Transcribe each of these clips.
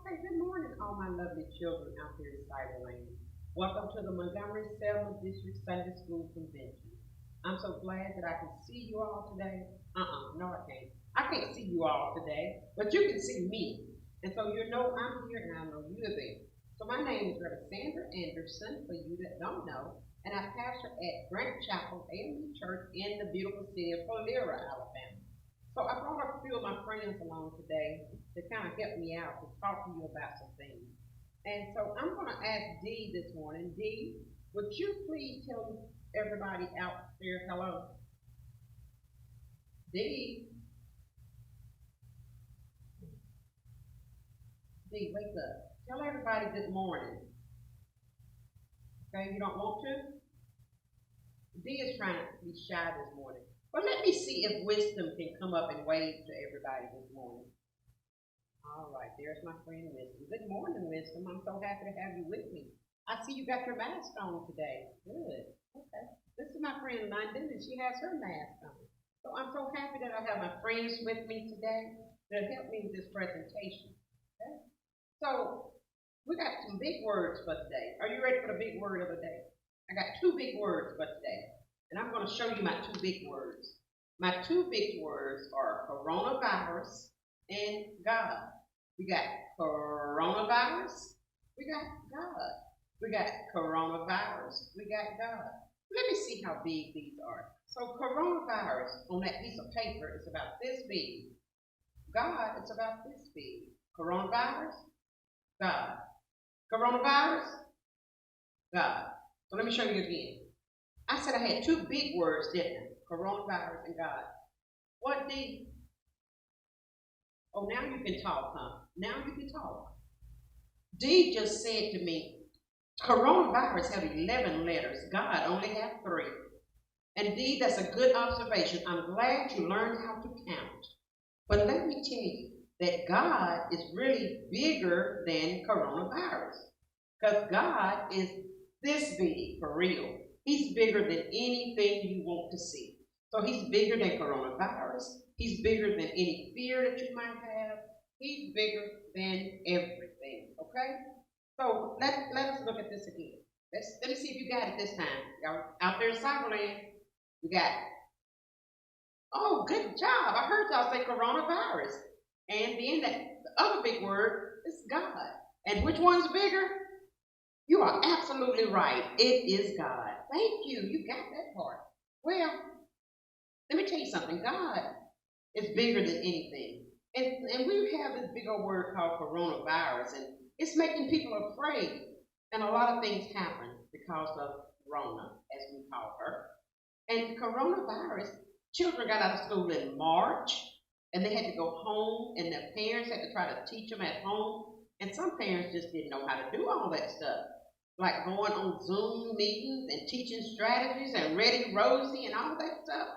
Okay, good morning, all my lovely children out there in Cyberland. Welcome to the Montgomery Selma District Sunday School Convention. I'm so glad that I can see you all today. No, I can't. I can't see you all today, but you can see me. And so you know I'm here and I know you're there. So my name is Reverend Sandra Anderson, for you that don't know, and I pastor at Grant Chapel AME Church in the beautiful city of Colera, Alabama. So I brought a few of my friends along today to kind of help me out to talk to you about some things. And so I'm going to ask Dee this morning. Dee, would you please tell everybody out there hello? Dee, Dee, wake up. Tell everybody good morning. Okay, you don't want to? Dee is trying to be shy this morning. But let me see if wisdom can come up and wave to everybody this morning. All right, there's my friend Wisdom. Good morning, Wisdom. I'm so happy to have you with me. I see you got your mask on today. Good. Okay. This is my friend London, and she has her mask on. So I'm so happy that I have my friends with me today that help me with this presentation. Okay. So we got some big words for today. Are you ready for the big word of the day? I got two big words for today, and I'm going to show you my two big words. My two big words are coronavirus and God. We got coronavirus. We got God. We got coronavirus. We got God. Let me see how big these are. So coronavirus on that piece of paper is about this big. God is about this big. Coronavirus, God. Coronavirus, God. So let me show you again. I said I had two big words, didn't I? Coronavirus and God. What did Oh, now you can talk, huh? Now you can talk. Dee just said to me, coronavirus have 11 letters. God only have 3. And Dee, that's a good observation. I'm glad you learned how to count. But let me tell you that God is really bigger than coronavirus. Because God is this big, for real. He's bigger than anything you want to see. So he's bigger than coronavirus. He's bigger than any fear that you might have. He's bigger than everything. Okay? So let's look at this again. Let me see if you got it this time. Y'all out there in Cyberland, you got it. Oh, good job. I heard y'all say coronavirus. And then the other big word is God. And which one's bigger? You are absolutely right. It is God. Thank you. You got that part. Well, let me tell you something. God is bigger than anything. And we have this big old word called coronavirus, and it's making people afraid. And a lot of things happen because of Rona, as we call her. And coronavirus, children got out of school in March, and they had to go home, and their parents had to try to teach them at home. And some parents just didn't know how to do all that stuff, like going on Zoom meetings and teaching strategies and Ready Rosie and all that stuff.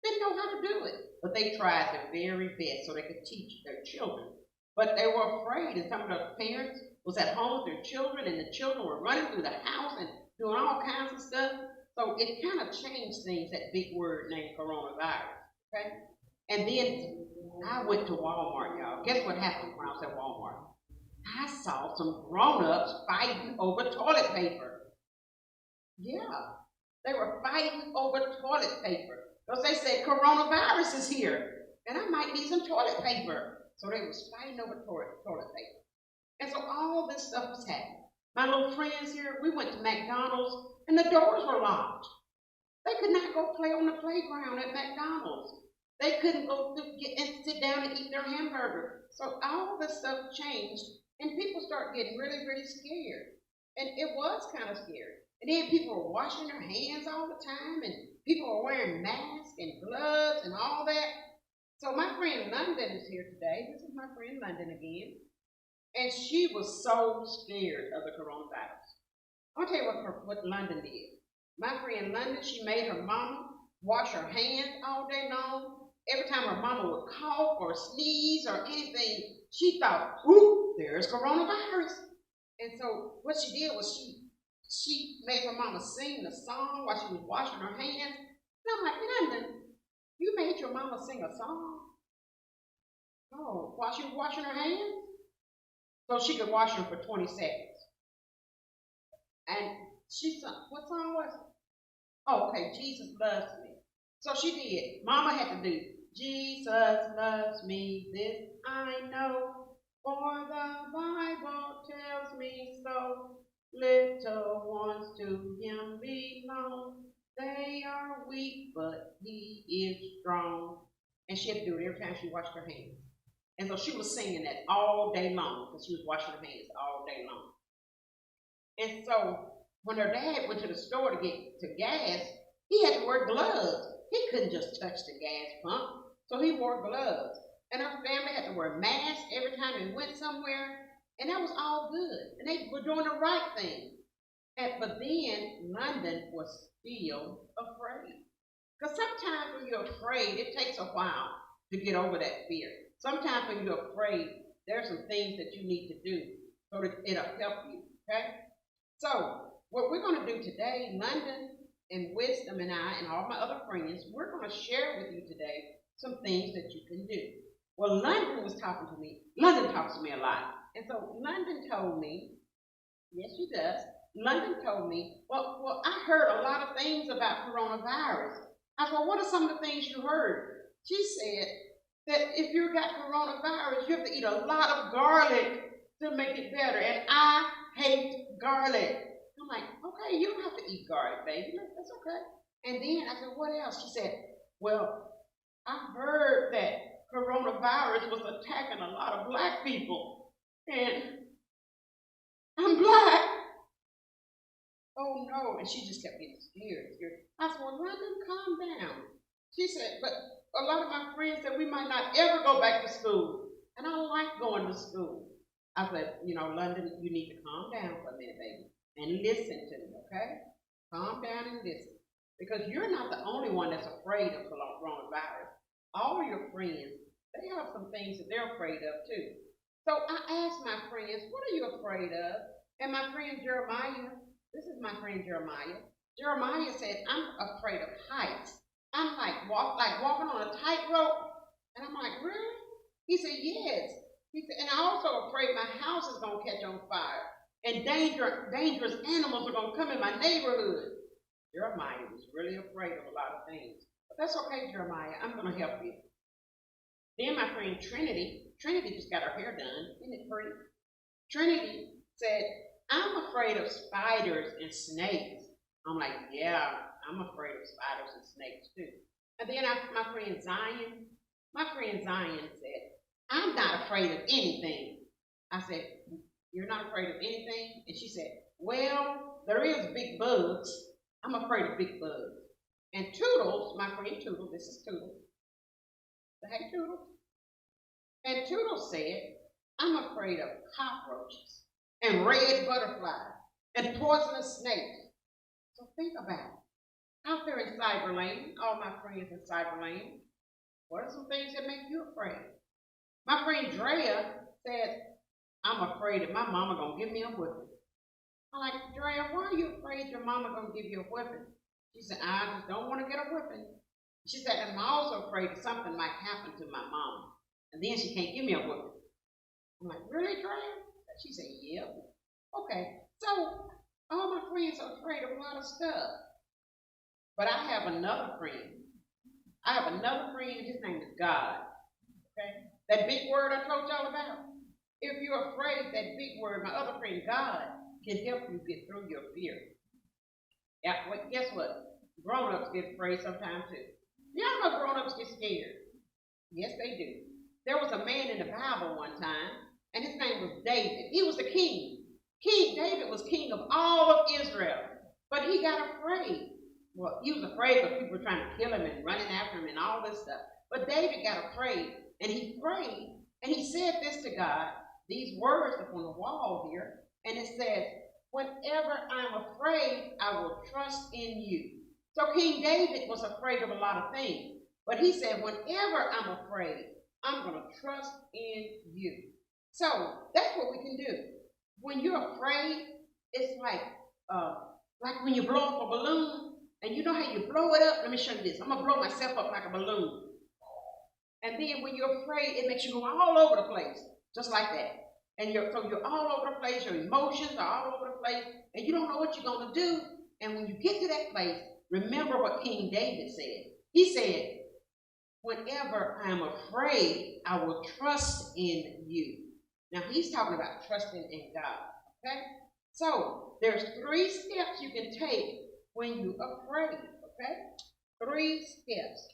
Didn't know how to do it, but they tried their very best so they could teach their children. But they were afraid, and some of the parents was at home with their children, and the children were running through the house and doing all kinds of stuff. So it kind of changed things, that big word named coronavirus. Okay? And then I went to Walmart, y'all. Guess what happened when I was at Walmart? I saw some grown-ups fighting over toilet paper. Yeah, they were fighting over toilet paper because they said coronavirus is here, and I might need some toilet paper. So they was fighting over toilet paper. And so all this stuff was happening. My little friends here, we went to McDonald's, and the doors were locked. They could not go play on the playground at McDonald's. They couldn't go get and sit down and eat their hamburger. So all this stuff changed, and people started getting really, really scared. And it was kind of scary. And then people were washing their hands all the time, and people were wearing masks and gloves and all that. So my friend London is here today. This is my friend London again. And she was so scared of the coronavirus. I'll tell you what London did. My friend London, she made her mama wash her hands all day long. Every time her mama would cough or sneeze or anything, she thought, "Ooh, there's coronavirus." And so what she did was she made her mama sing the song while she was washing her hands. And I'm like, London, you made your mama sing a song? Oh, while she was washing her hands? so she could watch them for 20 seconds. And she sung, what song was it? Oh, okay, Jesus loves me. So she did. Mama had to do, Jesus loves me, this I know, for the Bible tells me so. Little ones to him belong. They are weak, but he is strong. And she had to do it every time she washed her hands. And so she was singing that all day long because she was washing her hands all day long. And so when her dad went to the store to get to gas, he had to wear gloves. He couldn't just touch the gas pump, so he wore gloves. And her family had to wear masks every time they went somewhere, and that was all good. And they were doing the right thing. But then London was still afraid. Because sometimes when you're afraid, it takes a while to get over that fear. Sometimes when you're afraid, there are some things that you need to do so that it'll help you. Okay? So, what we're going to do today, London and Wisdom and I and all my other friends, we're going to share with you today some things that you can do. Well, London was talking to me. London talks to me a lot. And so London told me, yes, she does. London told me, well, I heard a lot of things about coronavirus. I said, well, what are some of the things you heard? She said that if you got coronavirus, you have to eat a lot of garlic to make it better. And I hate garlic. I'm like, okay, you don't have to eat garlic, baby. That's okay. And then I said, what else? She said, well, I heard that coronavirus was attacking a lot of black people. And I'm black. Oh no. And she just kept getting scared. I said, well, London, calm down. She said, but a lot of my friends said we might not ever go back to school. And I don't like going to school. I said, London, you need to calm down for a minute, baby, and listen to me, okay? Calm down and listen. Because you're not the only one that's afraid of coronavirus. All of your friends, they have some things that they're afraid of too. So I asked my friends, what are you afraid of? And my friend Jeremiah, this is my friend Jeremiah. Jeremiah said, I'm afraid of heights. I'm like walking on a tightrope. And I'm like, really? He said, yes. He said, and I'm also afraid my house is going to catch on fire. And dangerous animals are going to come in my neighborhood. Jeremiah was really afraid of a lot of things. But that's okay, Jeremiah. I'm going to help you. Then my friend Trinity just got her hair done. Isn't it pretty? Trinity said, I'm afraid of spiders and snakes. I'm like, yeah, I'm afraid of spiders and snakes too. And then my friend Zion said, I'm not afraid of anything. I said, you're not afraid of anything? And she said, well, there is big bugs. I'm afraid of big bugs. And Toodles, my friend Toodles, this is Toodles. Hey, Toodles. And Toodles said, I'm afraid of cockroaches and red butterflies and poisonous snakes. So think about it. Out there in Cyberlane, all my friends in Cyberlane, what are some things that make you afraid? My friend Drea said, I'm afraid that my mama gonna give me a whipping. I'm like, Drea, why are you afraid your mama gonna give you a whipping? She said, I just don't want to get a whipping. She said, I'm also afraid that something might happen to my mama. And then she can't give me a whipping. I'm like, really, Drea? She said, yeah. Okay, so all my friends are afraid of a lot of stuff. But I have another friend. And his name is God. Okay? That big word I told y'all about. If you're afraid, that big word, my other friend, God, can help you get through your fear. Yeah, well, guess what? Grown-ups get afraid sometimes too. Y'all know grown-ups get scared. Yes, they do. There was a man in the Bible one time, and his name was David. He was the king. King David was king of all of Israel, but he got afraid. Well, he was afraid because people were trying to kill him and running after him and all this stuff. But David got afraid, and he prayed, and he said this to God, these words up on the wall here, and it says, whenever I'm afraid, I will trust in you. So King David was afraid of a lot of things, but he said, whenever I'm afraid, I'm going to trust in you. So that's what we can do. When you're afraid, it's like when you blow up a balloon, and you know how you blow it up? Let me show you this. I'm going to blow myself up like a balloon. And then when you're afraid, it makes you go all over the place, just like that. And so you're all over the place, your emotions are all over the place, and you don't know what you're going to do. And when you get to that place, remember what King David said. He said, whenever I am afraid, I will trust in you. Now he's talking about trusting in God. Okay? So there's 3 steps you can take when you're afraid. Okay? 3 steps.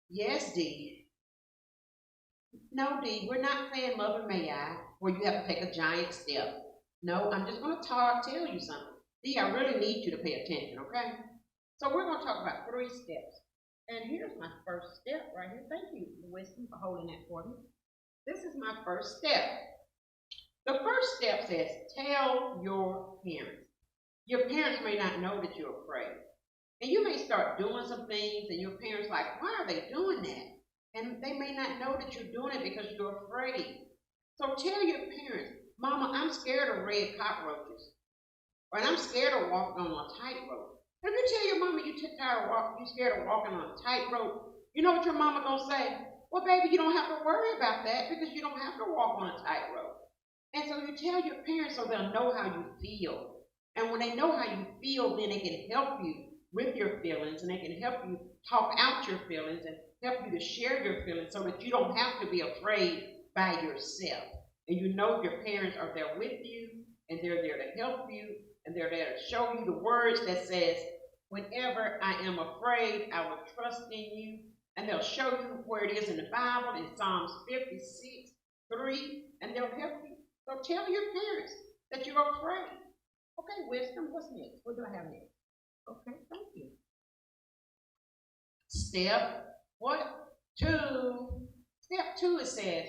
Yes, Dee. No, Dee, we're not saying Mother May I, where you have to take a giant step. No, I'm just going to tell you something. Dee, I really need you to pay attention, okay? So we're going to talk about 3 steps. And here's my first step right here. Thank you, Wisdom, for holding that for me. This is my first step. The first step says, tell your parents. Your parents may not know that you're afraid. And you may start doing some things, and your parents like, why are they doing that? And they may not know that you're doing it because you're afraid. So tell your parents, Mama, I'm scared of red cockroaches. Or I'm scared of walking on a tightrope. If you tell your mama you're scared of walking on a tightrope, you know what your mama gonna say? Well, baby, you don't have to worry about that because you don't have to walk on a tightrope. And so you tell your parents so they'll know how you feel. And when they know how you feel, then they can help you with your feelings, and they can help you talk out your feelings and help you to share your feelings so that you don't have to be afraid by yourself. And you know your parents are there with you, and they're there to help you, and they're there to show you the words that says, whenever I am afraid, I will trust in you. And they'll show you where it is in the Bible, in Psalms 56:3, and they'll help you. So tell your parents that you're afraid. Okay, Wisdom, what's next? What do I have next? Okay, thank you. Step what? 2. Step 2, it says,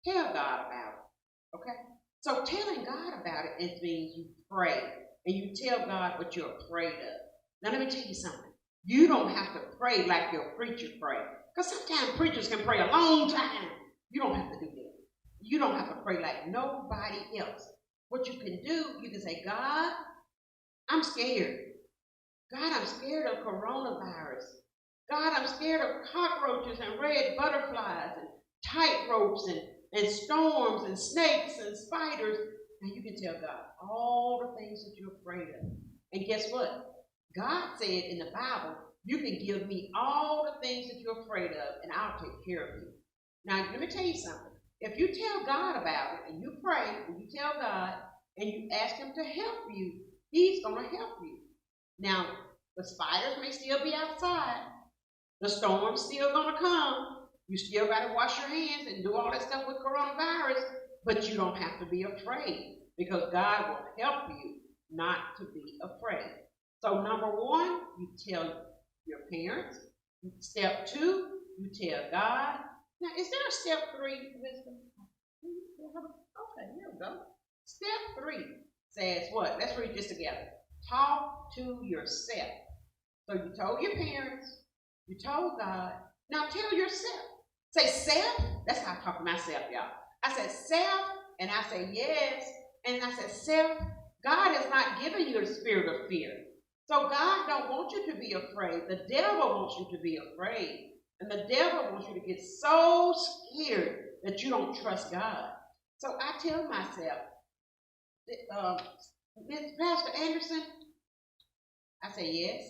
tell God about it. Okay? So telling God about it means you pray and you tell God what you're afraid of. Now let me tell you something. You don't have to pray like your preacher prays. Because sometimes preachers can pray a long time. You don't have to do that. You don't have to pray like nobody else. What you can do, you can say, God, I'm scared. God, I'm scared of coronavirus. God, I'm scared of cockroaches and red butterflies and tightropes and storms and snakes and spiders. And you can tell God all the things that you're afraid of. And guess what? God said in the Bible, you can give me all the things that you're afraid of, and I'll take care of you. Now, let me tell you something. If you tell God about it, and you pray, and you tell God, and you ask him to help you, he's going to help you. Now, the spiders may still be outside. The storm's still going to come. You still got to wash your hands and do all that stuff with coronavirus, but you don't have to be afraid because God will help you not to be afraid. So number 1, you tell your parents. Step 2, you tell God. Now, is there a step 3, Wisdom? Okay, here we go. Step 3 says what? Let's read this together. Talk to yourself. So you told your parents, you told God. Now tell yourself. Say self. That's how I talk to myself, y'all. I said self, and I say yes, and I said self. God has not given you the spirit of fear. So God don't want you to be afraid. The devil wants you to be afraid. And the devil wants you to get so scared that you don't trust God. So I tell myself, Pastor Anderson, I say yes.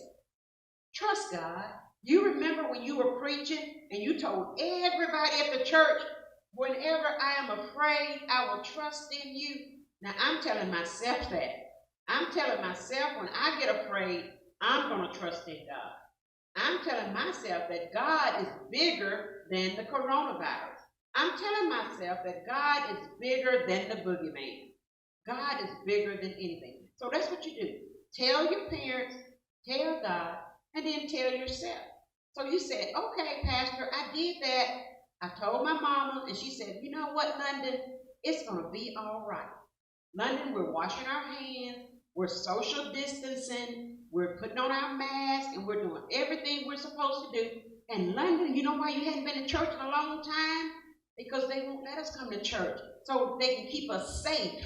Trust God. You remember when you were preaching and you told everybody at the church, whenever I am afraid, I will trust in you. Now I'm telling myself that. I'm telling myself when I get afraid, I'm going to trust in God. I'm telling myself that God is bigger than the coronavirus. I'm telling myself that God is bigger than the boogeyman. God is bigger than anything. So that's what you do. Tell your parents, tell God, and then tell yourself. So you said, okay, Pastor, I did that. I told my mama, and she said, you know what, London? It's going to be all right. London, we're washing our hands. We're social distancing. We're putting on our masks, and we're doing everything we're supposed to do. And London, you know why you hadn't been to church in a long time? Because they won't let us come to church so they can keep us safe.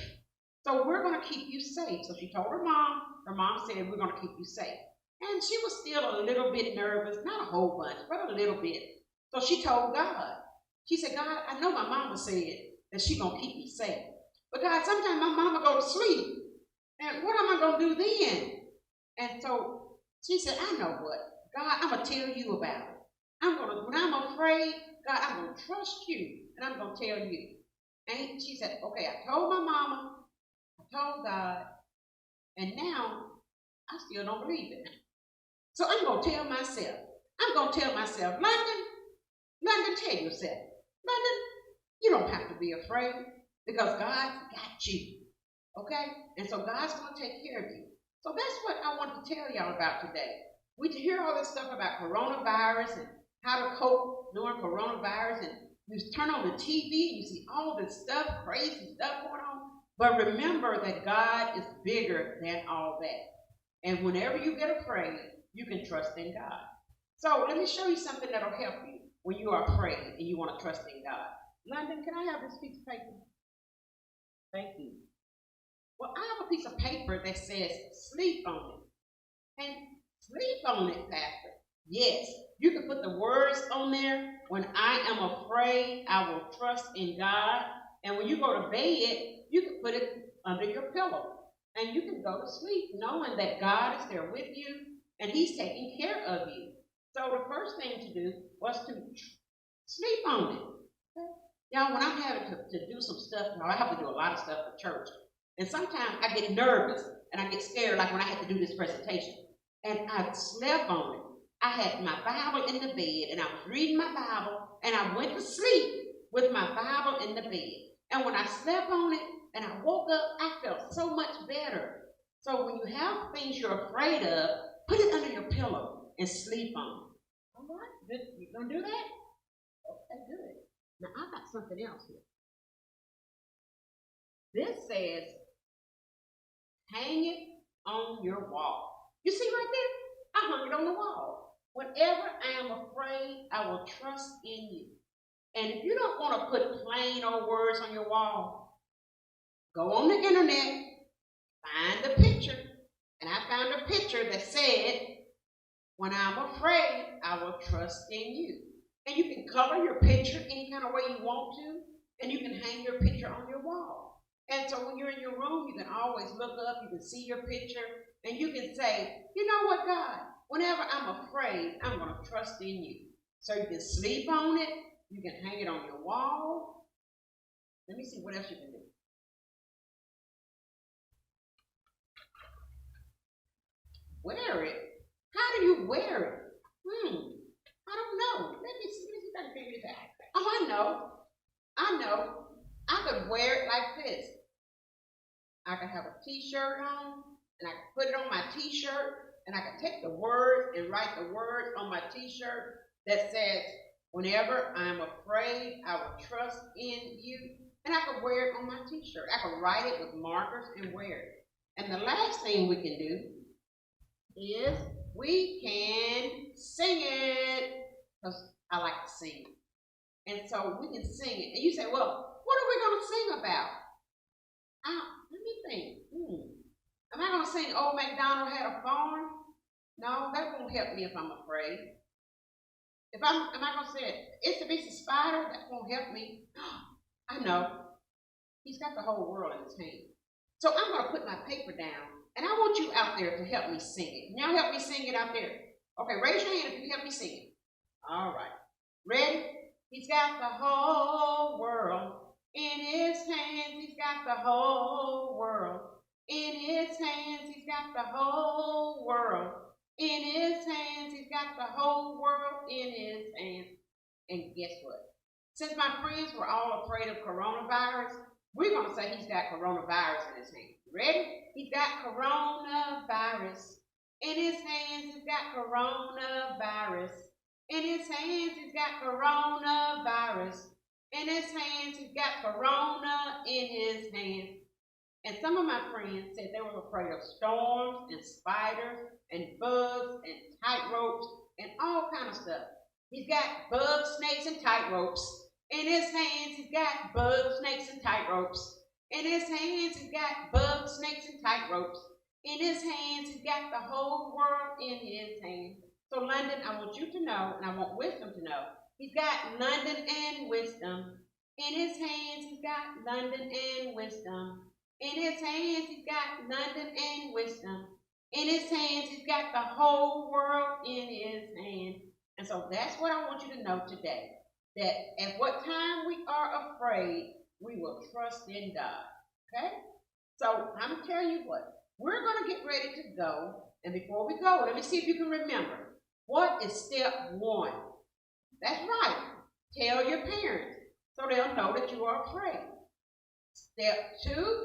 So we're going to keep you safe. So she told her mom. Her mom said, we're going to keep you safe. And she was still a little bit nervous, not a whole bunch, but a little bit. So she told God. She said, God, I know my mama said that she's going to keep me safe. But God, sometimes my mama go to sleep. And what am I going to do then? And so she said, I know what. God, I'm going to tell you about it. When I'm afraid, God, I'm going to trust you. And I'm going to tell you. And she said, okay, I told my mama. I told God. And now I still don't believe it. So I'm going to tell myself. London, tell yourself. London, you don't have to be afraid because God's got you. Okay? And so God's going to take care of you. So that's what I want to tell y'all about today. We hear all this stuff about coronavirus and how to cope during coronavirus. And you turn on the TV and you see all this stuff, crazy stuff going on. But remember that God is bigger than all that. And whenever you get afraid, you can trust in God. So let me show you something that'll help you when you are afraid and you want to trust in God. London, can I have this piece of paper? Thank you. Well, I have a piece of paper that says sleep on it. And sleep on it, Pastor. Yes, you can put the words on there. When I am afraid, I will trust in God. And when you go to bed, you can put it under your pillow. And you can go to sleep knowing that God is there with you and He's taking care of you. So the first thing to do was to sleep on it. Okay? Y'all, when I'm having to do some stuff, I have to do a lot of stuff for church. And sometimes I get nervous and I get scared, like when I had to do this presentation. And I slept on it. I had my Bible in the bed and I was reading my Bible and I went to sleep with my Bible in the bed. And when I slept on it and I woke up, I felt so much better. So when you have things you're afraid of, put it under your pillow and sleep on it. All right, you gonna do that? Okay, good. Now I got something else here. This says, hang it on your wall. You see right there? I hung it on the wall. Whenever I am afraid, I will trust in you. And if you don't want to put plain old words on your wall, go on the internet, find a picture. And I found a picture that said, when I'm afraid, I will trust in you. And you can color your picture any kind of way you want to, and you can hang your picture on your wall. And so when you're in your room, you can always look up, you can see your picture, and you can say, you know what, God, whenever I'm afraid, I'm going to trust in you. So you can sleep on it, you can hang it on your wall. Let me see what else you can do. Wear it. How do you wear it? I don't know. Let me see if I can figure it out. Oh, I know. I could wear it like this. I could have a t-shirt on, and I could put it on my t-shirt, and I could take the words and write the words on my t-shirt that says, whenever I'm afraid, I will trust in you. And I could wear it on my t-shirt. I could write it with markers and wear it. And the last thing we can do is we can sing it, because I like to sing. And so we can sing it. And you say, well, what are we going to sing about? Let me think. Am I going to sing Old MacDonald Had a Farm? No, that won't help me if I'm afraid. Am I going to say It's a Piece of Spider? That won't help me. I know. He's got the whole world in his hand. So I'm going to put my paper down, and I want you out there to help me sing it. Can y'all help me sing it out there? Okay, raise your hand if you can help me sing it. All right. Ready? He's got the whole world in his hands. He's got the whole world in his hands. He's got the whole world in his hands. He's got the whole world in his hands. And guess what? Since my friends were all afraid of coronavirus, we're going to say he's got coronavirus in his hands. Ready? He's got coronavirus in his hands. He's got coronavirus. In his hands, he's got coronavirus. In his hands, he's got corona in his hands. And some of my friends said they were afraid of storms and spiders and bugs and tight ropes and all kind of stuff. He's got bugs, snakes, and tight ropes. In his hands, he's got bugs, snakes, and tight ropes. In his hands, he's got bugs, snakes, and tight ropes. In his hands, he's got the whole world in his hands. So, London, I want you to know, and I want Wisdom to know, he's got London and Wisdom In his hands, he's got London and wisdom. In his hands, he's got London and wisdom. In his hands, he's got the whole world in his hand. And so that's what I want you to know today. That at what time we are afraid, we will trust in God. Okay? So I'm telling you what, we're going to get ready to go. And before we go, let me see if you can remember. What is step one? That's right. Tell your parents so they'll know that you are afraid. Step two,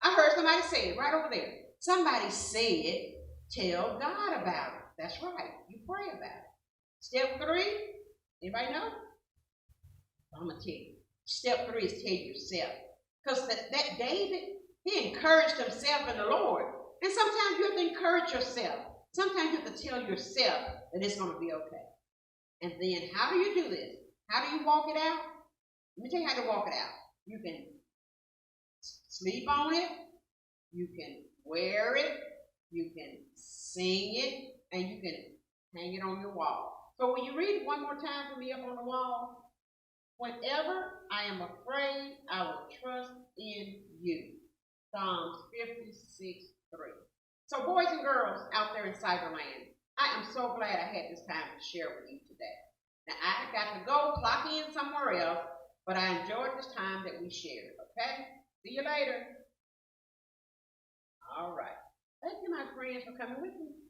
I heard somebody say it right over there. Somebody said, tell God about it. That's right. You pray about it. Step three, anybody know? I'm going to tell you. Step three is tell yourself. Because that David, he encouraged himself in the Lord. And sometimes you have to encourage yourself. Sometimes you have to tell yourself that it's going to be okay. And then how do you do this? How do you walk it out? Let me tell you how to walk it out. You can sleep on it. You can wear it. You can sing it. And you can hang it on your wall. So when you read it one more time for me up on the wall, whenever I am afraid, I will trust in you. Psalms 56:3. So boys and girls out there in Cyberland, I am so glad I had this time to share with you today. Now I got to go clock in somewhere else, but I enjoyed this time that we shared, okay? See you later. All right. Thank you, my friends, for coming with me.